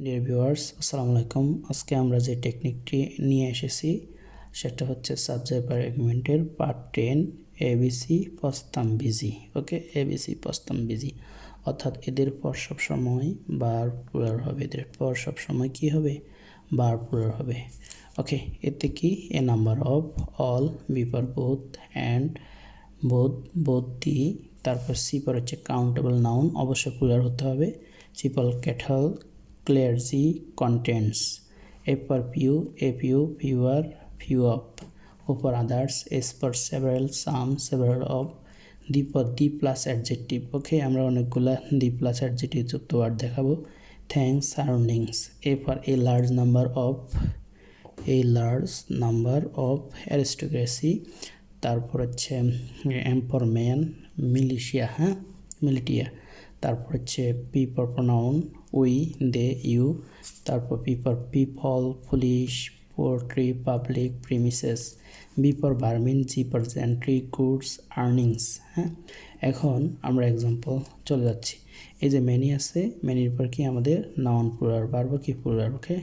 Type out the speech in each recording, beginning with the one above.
Dear viewers, আসসালামু আলাইকুম। আজকে আমরা যে টেকনিকটি নিয়ে এসেছি সেটা হচ্ছে সাবজেক্ট ভার্ব এগ্রিমেন্টের পার্ট 10 এবিসি পস্তাম বিজি। ওকে, এবিসি পস্তাম বিজি অর্থাৎ এদের পর সবসময় ভার্ব প্লুরাল হবে। এদের পর সবসময় কি হবে? ভার্ব প্লুরাল হবে। ওকে, এতে কি এ নাম্বার অফ, অল, বি পর বোথ, অ্যান্ড, বোথ, বোথ দি, তারপর সি পর হচ্ছে কাউন্টেবল নাউন, অবশ্যই প্লুরাল হতে হবে। সি পর cattle, clergy, contents. A for few, a fewer, few of. O for others, S for several, some, several of. D for the plus adjective. ওকে, আমরা অনেকগুলা the plus adjective যুক্ত word দেখাবো। Thanks, surroundings. A for a large number of aristocracy. তারপর হচ্ছে M for man, militia, হ্যাঁ, militia. তারপর হচ্ছে P for pronoun, we, they, you. তারপর P for people, police, poultry, public, premises. V for vermin, G for gentry, goods, earnings. হ্যাঁ, এখন আমরা example চলে যাচ্ছি। এই যে মেনি আছে, মেনির পর কি আমাদের নাউন প্লুরাল, ভার্ব কি প্লুরাল। ওকে,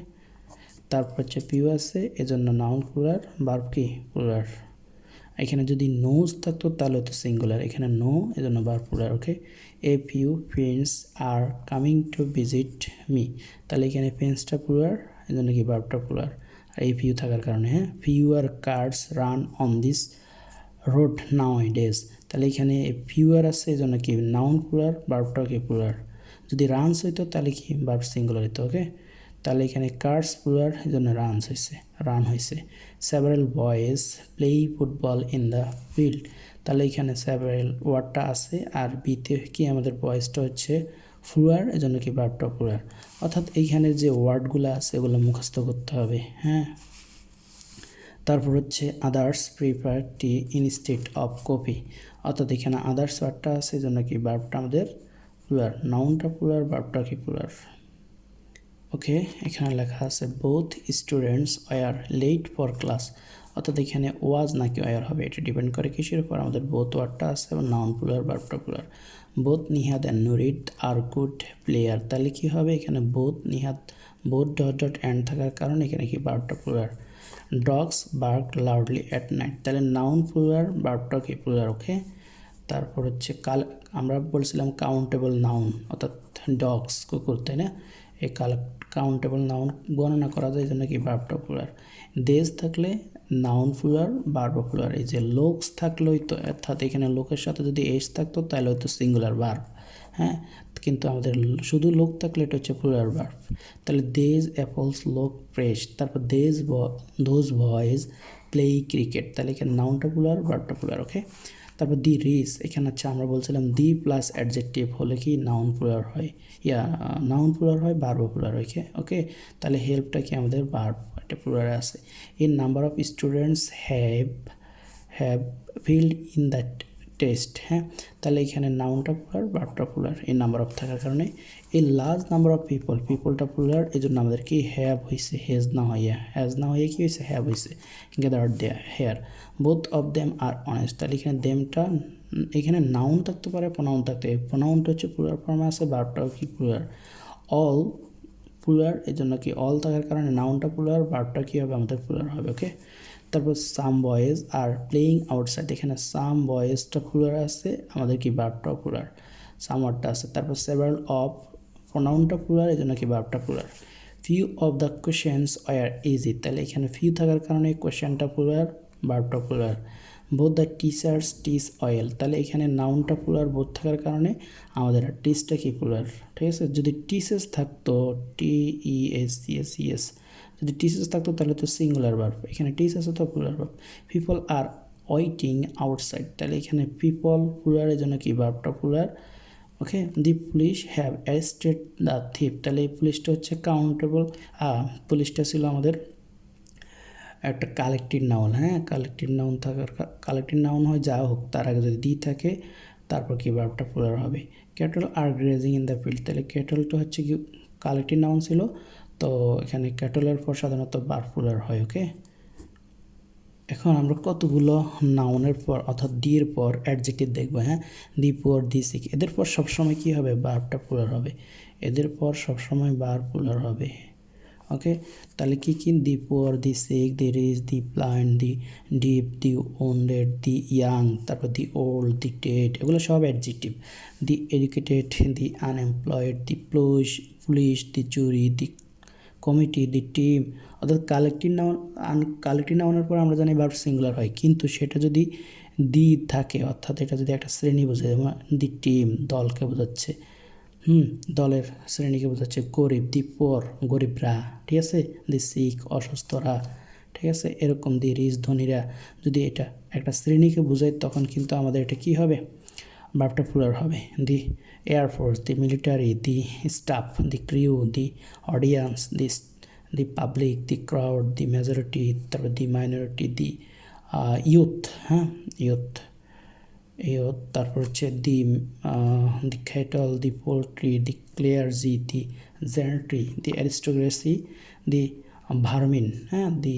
তারপর হচ্ছে পিউ আছে, এজন্য নাউন প্লুরাল, ভার্ব কি প্লুরাল। এখানে যদি নোজ থাকতো তাহলে হতো সিঙ্গুলার, এখানে নো, এজন্য verb plural. Okay, a few friends are coming to visit me, তাহলে এখানে ফ্রেন্ডসটা প্লুরাল, এজন্য কি ভার্বটা প্লুরাল। আর এই ফিউ থাকার কারণে, হ্যাঁ, fewer cars run on this road nowadays, তাহলে এখানে ফিউয়ার আছে, এজন্য কি নাউন প্লুরাল, ভার্বটাও কি প্লুরাল। যদি রানস হইতো তাহলে কি ভার্ব সিঙ্গুলার হইতো। ওকে, তাহলে এখানে কার্স প্লুরাল, এজন্য রানস হয়েছে, রান হয়েছে। Several boys play football in the field, তাহলে এখানে সেভারেল ওয়ার্ডটা আছে, আর বিতে কি আমাদের বয়েজটা হচ্ছে প্লুরাল, এজন্য কি ভার্বটা প্লুরাল। অর্থাৎ এইখানে যে ওয়ার্ডগুলো আছে এগুলো মুখস্থ করতে হবে। হ্যাঁ, তারপর হচ্ছে others prefer tea instead of coffee, অর্থাৎ এখানে আদার্স ওয়ার্ডটা আছে, এজন্য কি ভার্বটা আমাদের প্লুরাল, নাউনটা প্লুরাল, ভার্বটা কি প্লুরাল। ওকে, এখানে লেখা আছে both students were late for class, অর্থাৎ এখানে ওয়াজ নাকি ওয়ার হবে, এটা ডিপেন্ড করে কিসের উপর, আমাদের বোথ ওয়ার্ডটা আছে এবং নাউন প্লুরাল, ভার্বটা plural. Both Nihad and Nurid are good player, তাহলে কি হবে, এখানে both Nihad, both dot dot and থাকার কারণে এখানে কি ভার্বটা plural. Dogs bark loudly at night, তাহলে নাউন প্লুরাল, ভার্বটা কি প্লুরাল। ওকে, তারপর হচ্ছে আমরা বলছিলাম কাউন্টেবল নাউন, অর্থাৎ ডগস, কুকুর, তাই না। এই কাউন্টেবল নাউন গণনা করা যায়, এই জন্য কি ভার্বটা প্লুরাল। দেশ থাকলে নাউন প্লুরাল, ভার্ব প্লুরাল। এই যে লোকস থাকলেই তো, অর্থাৎ এখানে লোকের সাথে যদি এস থাকতো তাহলে হয়তো সিঙ্গুলার ভার্ব। হ্যাঁ, কিন্তু আমাদের শুধু লোক থাকলে এটা হচ্ছে প্লুরাল ভার্ব। তাহলে দেজ অ্যাপলস লোক ফ্রেশ, তারপর দোজ বয়েজ প্লে ক্রিকেট, তাহলে এখানে নাউনটা প্লুরাল, ভার্বটা প্লুরাল। ওকে, তারপর দি রিচ, এখানে হচ্ছে আমরা বলছিলাম দি প্লাস অ্যাডজেক্টিভ হলে কি নাউন প্লুরাল হয়, নাউন প্লুরাল হয়, ভার্ব প্লুরাল হয়। ওকে, তাহলে হেল্পটা কি আমাদের ভার্ব, এটা প্লুরালে আছে। In number of students have field in that test. হ্যাঁ, তাহলে এখানে নাউনটা প্লুরাল, ভার্বটা প্লুরাল, এই নাম্বার অফ থাকার কারণে। এই লার্জ নাম্বার অফ পিপলটা প্লুরাল, এই জন্য আমাদের কি হ্যাভ হয়েছে, হ্যাজ না হইয়া কি হয়েছে, হ্যাভ হয়েছে। Gather their hair, both of them are honest, তাহলে এখানে দেমটা, এখানে নাউন থাকতে পারে, প্রোনাউন থাকতে পারে। প্রোনাউনটা হচ্ছে প্লুরাল ফর্মে আছে, ভার্বটাও কি প্লুরাল। অল প্লুরাল, এই জন্য কি অল থাকার কারণে নাউনটা প্লুরাল, ভার্বটা কী হবে, আমাদের প্লুরাল হবে। ওকে, তারপর some boys are playing outside, এখানে সাম বয়েজটা প্লুরাল আছে, আমাদের কি ভার্বটাও প্লুরাল, সাম ওয়ার্ডটা আছে। তারপর সেভারাল অফ, প্রোনাউনটা প্লুরাল, এই জন্য কি ভার্বটা plural. Few of the questions were easy, তাহলে এখানে ফিউ থাকার কারণে কোয়েশ্চেনটা প্লুরাল, ভার্বটা plural. Both the teachers teach well, তাহলে এখানে নাউনটা প্লুরাল, বোথ থাকার কারণে আমাদের টিচটা কি প্লুরাল। ঠিক আছে, যদি টিচেস থাকতো, TESCS, যদি টিচেস থাকতো তাহলে তো সিঙ্গুলার ভার্ব, এখানে টিচেস তো plural verb. People are waiting outside, তাহলে এখানে পিপল প্লুরালের জন্য কি ভার্বটা plural. Okay, the police have arrested the thief, তাহলে এই পুলিশটা হচ্ছে কাউন্টেবল, পুলিশটা ছিল আমাদের একটা কালেক্টিভ নাউন। হ্যাঁ, কালেক্টিভ নাউন থাকার, কালেক্টিভ নাউন হয় যা হোক, তার আগে যদি দি থাকে তারপর কি ভার্বটা প্লুরাল হবে। Cattle are grazing in the field, তাহলে ক্যাটলটা হচ্ছে কি কালেক্টিভ নাউন ছিল, তো এখানে ক্যাটলের পর সাধারণত ভার্ব প্লুরাল হয়। ওকে, এখন আমরা কতগুলো নাউনের পর অর্থাৎ দি এর পর অ্যাডজেক্টিভ দেখবো। হ্যাঁ, দি পুয়ার, দি সিক, এদের পর সবসময় কী হবে, ভার্বটা প্লুরাল হবে। এদের পর সবসময় বার প্লুরাল হবে। ওকে, তাহলে কি কি? The poor, the sick, the rich, the blind, the deaf, the wounded, the young, তারপর দি ওল্ড, দি ডেড, এগুলো সব adjective. The educated, the unemployed, the police, the jury, the committee, the team. অর্থাৎ collective নাউনের পর আমরা জানি verb singular হয়, কিন্তু সেটা যদি দি থাকে, অর্থাৎ এটা যদি একটা শ্রেণী বোঝায়, যেমন দি টিম দলকে বোঝাচ্ছে, দলের শ্রেণীকে বোঝাচ্ছে। গরিব, দি পোর গরিবরা, ঠিক আছে। দি সিক অসুস্থরা, ঠিক আছে। এরকম দি রিচ ধনীরা। যদি এটা একটা শ্রেণীকে বোঝায় তখন কিন্তু আমাদের এটা কি হবে? ভার্বটা প্লুরাল হবে। The air force, the military, the staff, the crew, the audience, the public, the crowd, the majority, তারপর the minority, the youth, youth, তারপর হচ্ছে the cattle, the poultry, the clergy, the gentry, the aristocracy, the vermin, the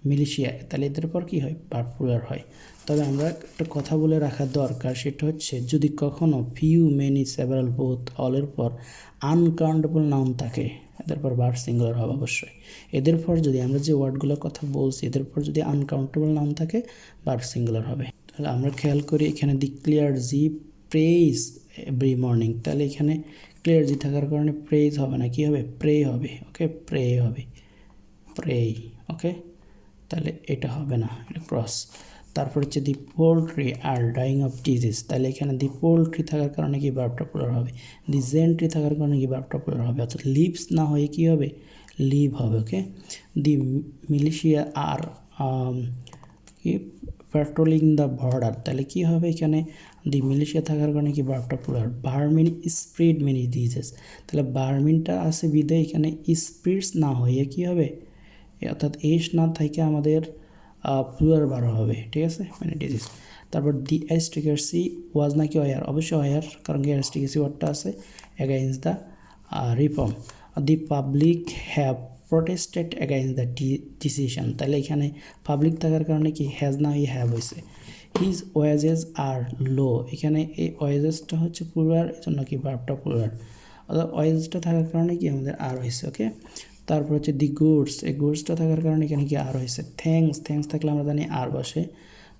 militia. তাহলে এদের পর কী হয়? Verb plural হয়। তবে আমরা একটা কথা বলে রাখা দরকার, সেটা হচ্ছে যদি কখনো ফিউ, মেনি, সেভারাল, বোথ, অলের পর আনকাউন্টেবল নাউন থাকে, এদের পর ভার্ব সিঙ্গুলার হবে অবশ্যই। এদের পর যদি আমরা যে ওয়ার্ডগুলোর কথা বলছি, এদের পর যদি আনকাউন্টেবল নাউন থাকে, ভার্ব সিঙ্গুলার হবে। তাহলে আমরা খেয়াল করি এখানে দি ক্লিয়ার জি প্রেইজ এভরি মর্নিং, তাহলে এখানে ক্লিয়ার জি থাকার কারণে প্রেইজ হবে না, কি হবে? প্রে হবে। ওকে, প্রে হবে, প্রে। ওকে, তাহলে এটা হবে না, এটা ক্রস। তারপর হচ্ছে the poultry are dying of disease, তাহলে এখানে দি পোল্ট্রি থাকার কারণে কি ভার্বটা প্লুরাল হবে। দি জেন্ট্রি থাকার কারণে কি ভার্বটা প্লুরাল হবে, অর্থাৎ লিভস না হয়ে কি হবে? লিভ হবে। ওকে, দি মিলিশিয়া আর কি প্যাট্রোলিং দ্য বর্ডার, তাহলে কি হবে? এখানে দি মিলিশিয়া থাকার কারণে কি ভার্বটা plural. Vermin spread many disease, তাহলে ভার্মিনটা আছে বিদায় এখানে স্প্রিডস না হয়ে কি হবে? অর্থাৎ এস না থেকে আমাদের প্লুরাল বার হবে, ঠিক আছে, মানে ডিজিজ। তারপর দি অ্যারিস্টোক্রেসি ওয়াজ নাকি ওয়ার, অবশ্যই ওয়ার, কারণ কি অ্যারিস্টোক্রেসি ওয়ার্ডটা আছে against the reform. The public have protested against the decision, তাহলে এখানে পাবলিক থাকার কারণে কি হ্যাজ না হ্যাভ হয়েছে। হিজ ওয়েজেস আর লো, এখানে এই ওয়েজেসটা হচ্ছে প্লুরাল, এই জন্য কি ভার্বটা প্লুরাল। অর্থাৎ ওয়েজেসটা থাকার কারণে কি আমাদের আর হয়েছে। ওকে, তারপর হচ্ছে দি গুডস, এই গুডসটা থাকার কারণে এখানে কি আর হয়েছে। থ্যাঙ্কস থাকলে আমরা জানি আর বসে।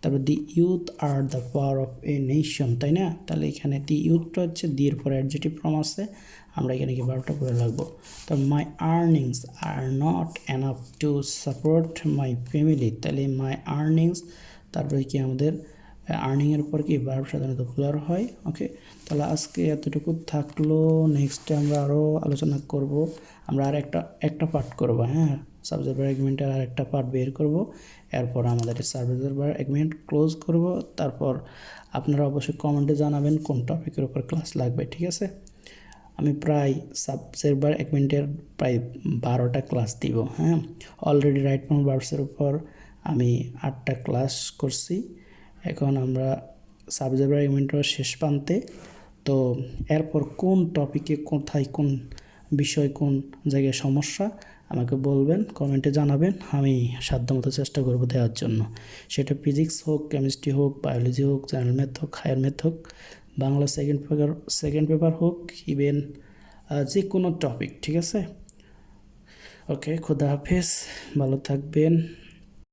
তারপর the youth are the power of a nation, তাই না? তাহলে এখানে দি ইউথটা হচ্ছে দির পরে অ্যাডজেক্টিভ ফর্ম আছে, আমরা এখানে কি ভার্বটা পরে লাগবো। তো মাই earnings are not enough to support my family, তাহলে মাই আর্নিংস, তারপরে কি আমাদের আর্নিংয়ের পর কি ভার্ব সাধারণত প্লুরাল হয়। ওকে, তাহলে আজকে এতটুকু থাকলো। নেক্সটে আমরা আরও আলোচনা করব। আমরা আর একটা পার্ট করব, সাবজেক্ট ভার্ব এগ্রিমেন্টের আর একটা পার্ট বের করব। এরপর আমাদের সাবজেক্ট ভার্ব এগ্রিমেন্ট ক্লোজ করব। তারপর আপনারা অবশ্যই কমেন্টে জানাবেন কোন টপিকের উপর ক্লাস লাগবে, ঠিক আছে। আমি প্রায় সাবজেক্ট ভার্ব এগ্রিমেন্টের প্রায় 12টা ক্লাস দিব। অলরেডি রাইট ফর্ম ভার্বসের উপর আমি 8টা ক্লাস করছি। এখন আমরা সাবজেক্ট ভার্ব এগ্রিমেন্টের শেষ প্রান্তে। তো এরপর কোন টপিকে কোথায় কোন বিষয় কোন জায়গায় সমস্যা আমাকে বলবেন, কমেন্টে জানাবেন, আমি সাধ্যমতো চেষ্টা করব দেওয়ার জন্য। সেটা ফিজিক্স হোক, কেমিস্ট্রি হোক, বায়োলজি হোক, জেনারেল ম্যাথ হোক, হায়ার ম্যাথ হোক, বাংলা সেকেন্ড পেপার হোক, ইভেন যে কোনো টপিক, ঠিক আছে। ওকে, খোদা হাফেজ, ভালো থাকবেন।